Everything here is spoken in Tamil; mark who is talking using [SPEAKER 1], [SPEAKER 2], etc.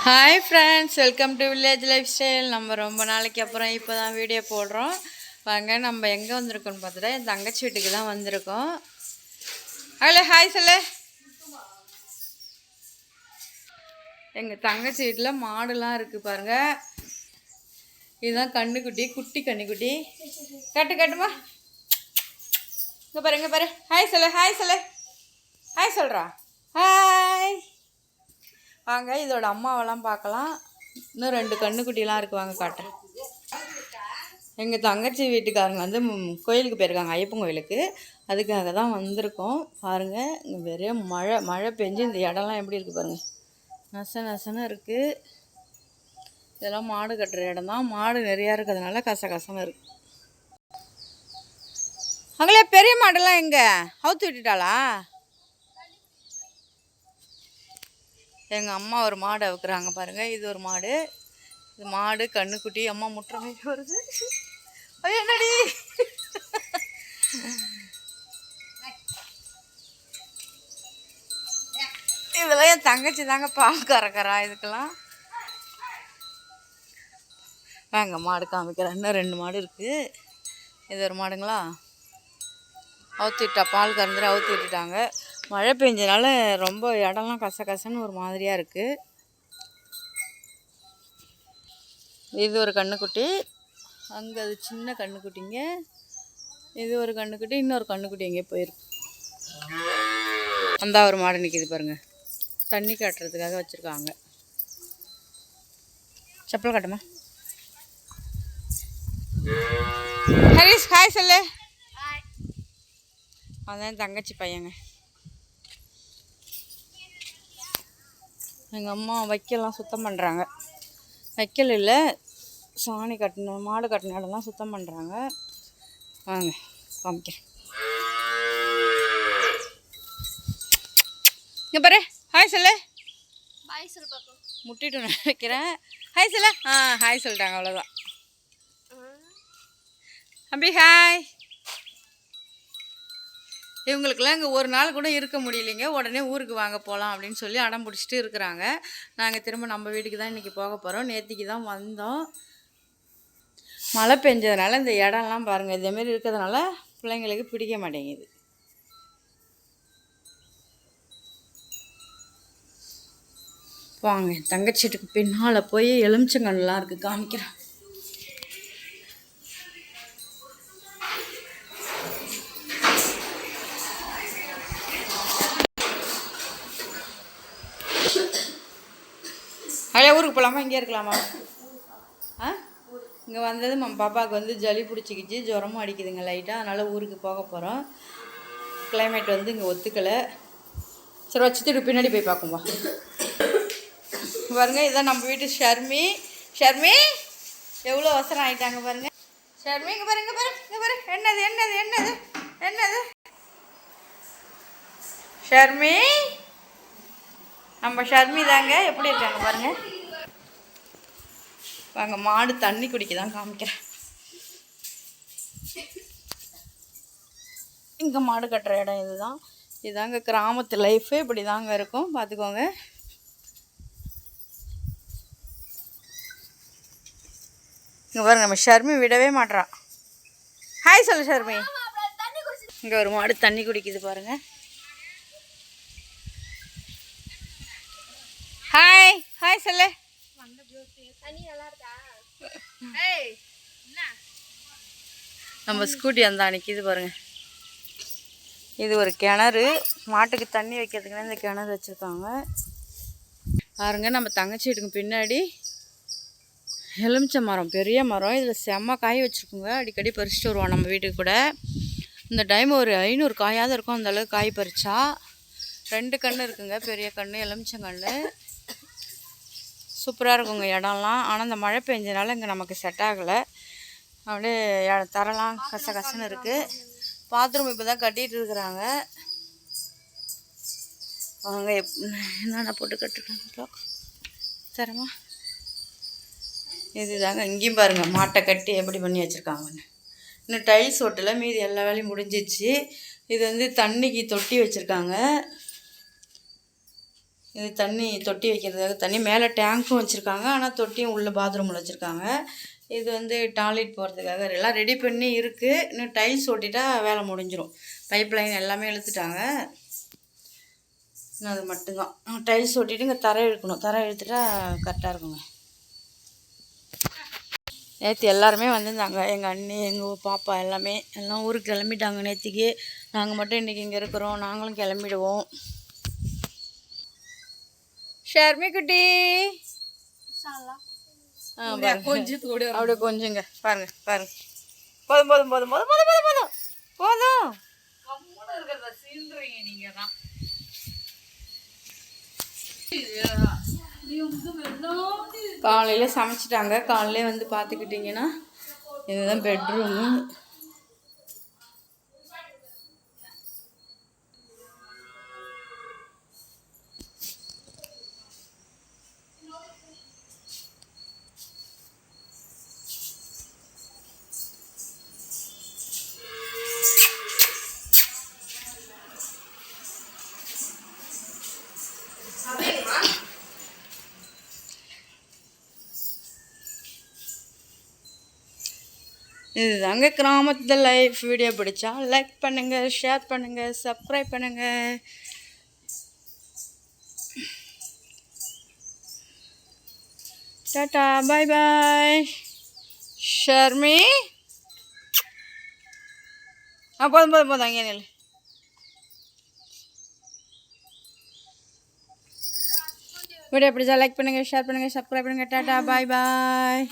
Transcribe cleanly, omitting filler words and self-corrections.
[SPEAKER 1] Hi friends, welcome to village life style. நம்ம ரொம்ப நாளைக்கு அப்புறம் இப்போ தான் வீடியோ போடுறோம். வாங்க, நம்ம எங்கே வந்திருக்கோம்னு பார்த்துட்டா என் தங்கச்சி வீட்டுக்கு தான் வந்திருக்கோம். அதில் ஹாய் சொல்லு. எங்கள் தங்கச்சி வீட்டில் மாடுலாம் இருக்குது பாருங்கள். இதுதான் கண்ணுக்குட்டி, குட்டி கண்ணுக்குட்டி. கட்டுமா இங்கே பாரு, இங்கே பாரு. ஹாய் சொல்லு, ஹாய் சொல்லு, ஹாய் சொல்கிறா. ஹாய். வாங்க, இதோட அம்மாவெல்லாம் பார்க்கலாம். இன்னும் 2 கண்ணுக்குட்டிலாம் இருக்குது, வாங்க காட்டுறேன். எங்கள் தங்கச்சி வீட்டுக்காரங்க வந்து கோயிலுக்கு போயிருக்காங்க, ஐயப்பன் கோயிலுக்கு. அதுக்காக தான் வந்திருக்கோம். பாருங்கள், இங்கே வெறும் மழை பெஞ்சு இந்த இடம்லாம் எப்படி இருக்குது பாருங்கள். நசன்னு இருக்குது. இதெல்லாம் மாடு கட்டுற இடம் தான். மாடு நிறையா இருக்கிறதுனால கசகசன்னு இருக்குது. அங்களே பெரிய மாடெல்லாம் எங்கே அவுத்து விட்டுட்டாளா? எங்கள் அம்மா ஒரு மாடு அவுக்குறாங்க பாருங்கள். இது ஒரு மாடு. இது மாடு கண்ணுக்குட்டி. அம்மா முட்டுற மாதிரி வருது. என்னடி இதெல்லாம் என் தங்கச்சி தாங்க பால் கறக்கிறா. இதுக்கெல்லாம் வாங்க மாடு காமிக்கிறேன். இன்னும் 2 மாடு இருக்குது. இது ஒரு மாடுங்களா, அவுத்து விட்டா, பால் கறந்துட்டு அவுத்து விட்டுட்டாங்க. மழை பெஞ்சனால ரொம்ப இடம்லாம் கசகசன்னு ஒரு மாதிரியாக இருக்குது. இது ஒரு கண்ணுக்குட்டி. அங்கே அது சின்ன கண்ணுக்குட்டிங்க. இது ஒரு கண்ணுக்குட்டி. இன்னொரு கண்ணுக்குட்டி எங்கேயோ போயிருக்கு. அந்த ஒரு மாடு நிற்கிது பாருங்கள். தண்ணி காட்டுறதுக்காக வச்சுருக்காங்க. செப்பல் காட்டுமா. ஹரிஷ் ஹாய் சொல்லு. அதான் தங்கச்சி பையங்க. எங்கள் அம்மா வைக்கல்லாம் சுத்தம் பண்ணுறாங்க. வைக்கல் இல்லை, சாணி கட்டின மாடு கட்டின இடம்லாம் சுத்தம் பண்ணுறாங்க. வாங்க காமிக்கிறேன். இங்கே பாரு, ஹாய் சொல்லு.
[SPEAKER 2] பாய் சொல்லு பாப்பா.
[SPEAKER 1] முட்டிட்டு நினைக்கிறேன். ஹாய் சொல்ல. ஹாய் சொல்லிட்டாங்க, அவ்வளோதான். அம்பி ஹாய். இவங்களுக்கெல்லாம் இங்கே ஒரு நாள் கூட இருக்க முடியலைங்க. உடனே ஊருக்கு வாங்க போகலாம் அப்படின்னு சொல்லி அடம் பிடிச்சிட்டு இருக்கிறாங்க. நாங்கள் திரும்ப நம்ம வீட்டுக்கு தான் இன்றைக்கி போக போகிறோம். நேற்றுக்கு தான் வந்தோம். மழை பெஞ்சதுனால இந்த இடம்லாம் பாருங்கள், இதேமாரி இருக்கிறதுனால பிள்ளைங்களுக்கு பிடிக்க மாட்டேங்குது. வாங்க, தங்கச்சீட்டுக்கு பின்னால் போய் எலுமிச்சங்கல்லாம் இருக்குது, காமிக்கிறேன். அழையா ஊருக்கு போகலாமா, இங்கே இருக்கலாமா? இங்கே வந்தது பாப்பாவுக்கு வந்து ஜலி பிடிச்சிக்கிச்சு, ஜுரமும் அடிக்குதுங்க லைட்டாக. அதனால் ஊருக்கு போக போகிறோம். கிளைமேட் வந்து இங்கே ஒத்துக்கலை. சரி, வச்சுட்டு பின்னாடி போய் பார்க்கும்பா. பாருங்க, இதுதான் நம்ம வீட்டு ஷர்மி. ஷர்மி எவ்வளோ அவசரம் ஆகிட்டாங்க பாருங்கள். ஷர்மி இங்கே பாருங்க, இங்கே பாரு. என்னது ஷர்மி? நம்ம ஷர்மி தாங்க. எப்படி இருக்காங்க பாருங்கள். வாங்க, மாடு தண்ணி குடிக்க தான் காமிக்கிறேன். இங்கே மாடு கட்டுற இடம் இதுதான். இதுதாங்க கிராமத்து லைஃபு. இப்படி தாங்க இருக்கும், பார்த்துக்கோங்க. இங்கே பாருங்க, நம்ம ஷர்மி விடவே மாட்றான். ஹாய் சொல்லு ஷர்மி. இங்கே ஒரு மாடு தண்ணி குடிக்குது பாருங்க. ஹாய் ஹாய் சொல்லு. நம்ம ஸ்கூட்டி அந்த நிற்கிது பாருங்க. இது ஒரு கிணறு. மாட்டுக்கு தண்ணி வைக்கிறதுக்குன்னு இந்த கிணறு வச்சுருக்காங்க பாருங்க. நம்ம தங்கச்சி வீட்டுக்கு பின்னாடி எலுமிச்சை மரம், பெரிய மரம். இதில் செம்ம காய் வச்சுருக்குங்க. அடிக்கடி பறிச்சுட்டு வருவோம் நம்ம வீட்டுக்கு கூட. இந்த டைம் ஒரு 500 காயாவது இருக்கும், அந்தளவுக்கு காய் பறிச்சா. 2 கன்று இருக்குங்க, பெரிய கன்று, எலுமிச்சங்கன்று. சூப்பராக இருக்குங்க இடம்லாம். ஆனால் இந்த மழை பெஞ்சனால இங்கே நமக்கு செட் ஆகலை. அப்படியே தரலாம் கசகசன்னு இருக்குது. பாத்ரூம் இப்போ தான் கட்டிகிட்டு இருக்கிறாங்க. அவங்க என்னென்ன போட்டு கட்டுருக்காங்க தரமா. இது தாங்க இங்கேயும் பாருங்கள், மாட்டை கட்டி எப்படி பண்ணி வச்சுருக்காங்கன்னு. இன்னும் டைல்ஸ் ஓட்டலை, மீதி எல்லா வேலையும் முடிஞ்சிச்சு. இது வந்து தண்ணிக்கு தொட்டி வச்சுருக்காங்க. இது தண்ணி தொட்டி வைக்கிறதுக்காக தண்ணி மேலே டேங்க்கும் வச்சுருக்காங்க, ஆனால் தொட்டியும் உள்ள பாத்ரூமில் வச்சுருக்காங்க. இது வந்து டாய்லெட் போகிறதுக்காக எல்லாம் ரெடி பண்ணி இருக்குது. இன்னும் டைல்ஸ் ஒட்டிட்டா வேலை முடிஞ்சிடும். பைப் லைன் எல்லாமே இழுத்துட்டாங்க. இன்னும் அது மட்டும்தான் டைல்ஸ் ஒட்டிட்டு இங்கே தரை இழுக்கணும். தரை இழுத்துட்டா கரெக்டாக இருக்குங்க. நேற்று எல்லாருமே வந்திருந்தாங்க, எங்கள் அண்ணி, எங்கள் பாப்பா எல்லாம் ஊருக்கு கிளம்பிட்டாங்க நேற்றுக்கு. நாங்கள் மட்டும் இன்றைக்கி இங்கே இருக்கிறோம். நாங்களும் கிளம்பிடுவோம். ஷர்மி குட்டி கொஞ்சம் அப்படியே கொஞ்சங்க பாருங்க பாருங்க. போதும் போதும் போதும் போதும் போதும் போதும் போதும் போதும். காலையில் சமைச்சிட்டாங்க. காலையிலே வந்து பார்த்துக்கிட்டிங்கன்னா இதுதான் பெட்ரூமு. இதுதாங்க கிராமத்து லைஃப். வீடியோ பிடிச்சா லைக் பண்ணுங்கள், ஷேர் பண்ணுங்கள், சப்ஸ்கிரைப் பண்ணுங்கள். டாட்டா பாய் பாய். ஷர்மி போதும் போதும் போதும் அங்கே நில். வீடியோ பிடிச்சா லைக் பண்ணுங்கள், ஷேர் பண்ணுங்கள், சப்ஸ்கிரைப் பண்ணுங்கள். டாட்டா பாய் பாய்.